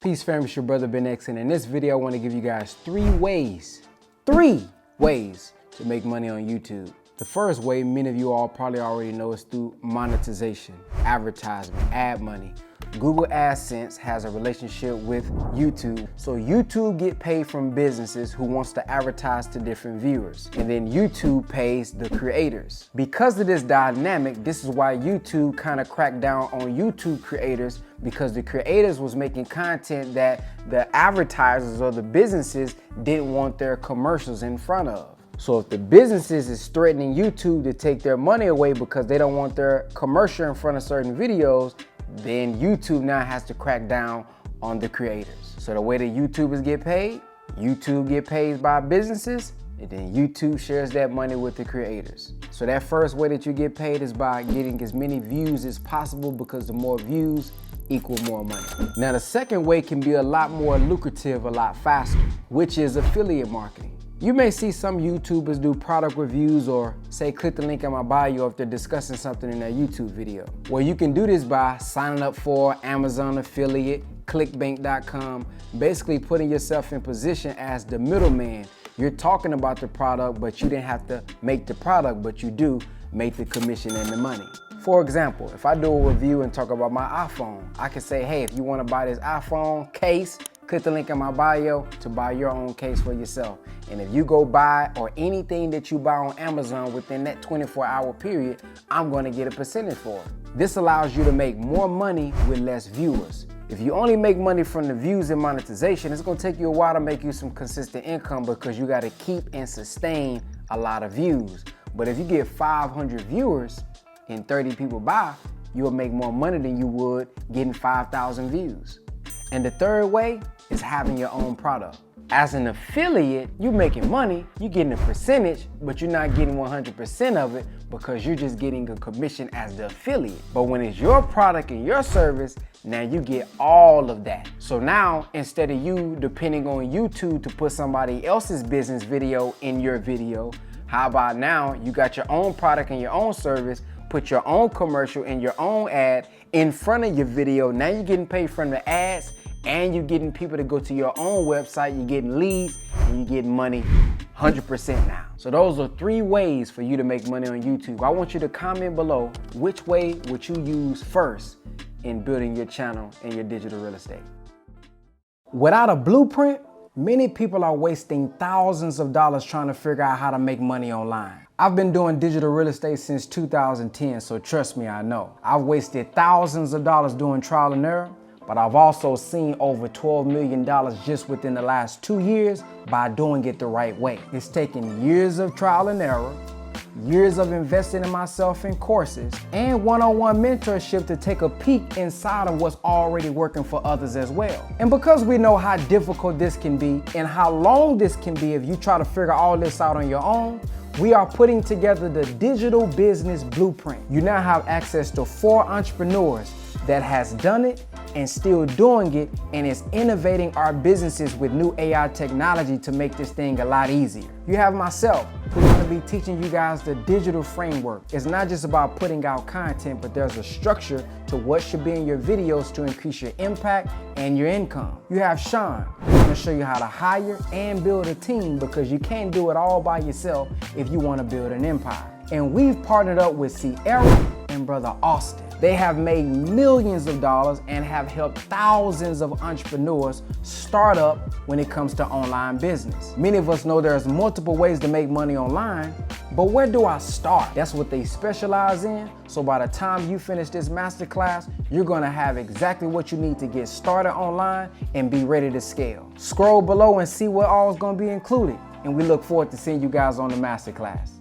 Peace fam, it's your brother Ben X, and in this video I want to give you guys three ways to make money on YouTube. The first way, many of you all probably already know, is through monetization, advertisement, ad money. Google AdSense has a relationship with YouTube. So YouTube get paid from businesses who wants to advertise to different viewers. And then YouTube pays the creators. Because of this dynamic, this is why YouTube kind of cracked down on YouTube creators, because the creators was making content that the advertisers or the businesses didn't want their commercials in front of. So if the businesses is threatening YouTube to take their money away because they don't want their commercial in front of certain videos, then YouTube now has to crack down on the creators. So the way that YouTubers get paid, YouTube get paid by businesses, and then YouTube shares that money with the creators. So that first way that you get paid is by getting as many views as possible, because the more views equal more money. Now the second way can be a lot more lucrative, a lot faster, which is affiliate marketing. You may see some YouTubers do product reviews or say click the link in my bio if they're discussing something in their YouTube video. Well, you can do this by signing up for Amazon affiliate, clickbank.com, basically putting yourself in position as the middleman. You're talking about the product, but you didn't have to make the product, but you do make the commission and the money. For example, if I do a review and talk about my iPhone, I can say, hey, if you want to buy this iPhone case, click the link in my bio to buy your own case for yourself. And if you go buy or anything that you buy on Amazon within that 24-hour period, I'm going to get a percentage for it. This allows you to make more money with less viewers. If you only make money from the views and monetization, it's going to take you a while to make you some consistent income, because you got to keep and sustain a lot of views. But if you get 500 viewers and 30 people buy, you'll make more money than you would getting 5,000 views. And the third way is having your own product. As an affiliate, you're making money, you're getting a percentage, but you're not getting 100% of it, because you're just getting a commission as the affiliate. But when it's your product and your service, now you get all of that. So now, instead of you depending on YouTube to put somebody else's business video in your video, how about now you got your own product and your own service, put your own commercial and your own ad in front of your video. Now you're getting paid from the ads, and you're getting people to go to your own website, you're getting leads, and you're getting money 100% now. So those are three ways for you to make money on YouTube. I want you to comment below, which way would you use first in building your channel and your digital real estate? Without a blueprint, many people are wasting thousands of dollars trying to figure out how to make money online. I've been doing digital real estate since 2010, so trust me, I know. I've wasted thousands of dollars doing trial and error, but I've also seen over $12 million just within the last 2 years by doing it the right way. It's taken years of trial and error, years of investing in myself in courses, and one-on-one mentorship to take a peek inside of what's already working for others as well. And because we know how difficult this can be and how long this can be if you try to figure all this out on your own, we are putting together the digital business blueprint. You now have access to 4 entrepreneurs that has done it and still doing it, and is innovating our businesses with new AI technology to make this thing a lot easier. You have myself, who's going to be teaching you guys the digital framework. It's not just about putting out content, but there's a structure to what should be in your videos to increase your impact and your income. You have Sean, who's going to show you how to hire and build a team, because you can't do it all by yourself if you want to build an empire. And we've partnered up with Sierra and Brother Austin. They have made millions of dollars and have helped thousands of entrepreneurs start up when it comes to online business. Many of us know there's multiple ways to make money online, but where do I start? That's what they specialize in. So by the time you finish this masterclass, you're gonna have exactly what you need to get started online and be ready to scale. Scroll below and see what all is gonna be included. And we look forward to seeing you guys on the masterclass.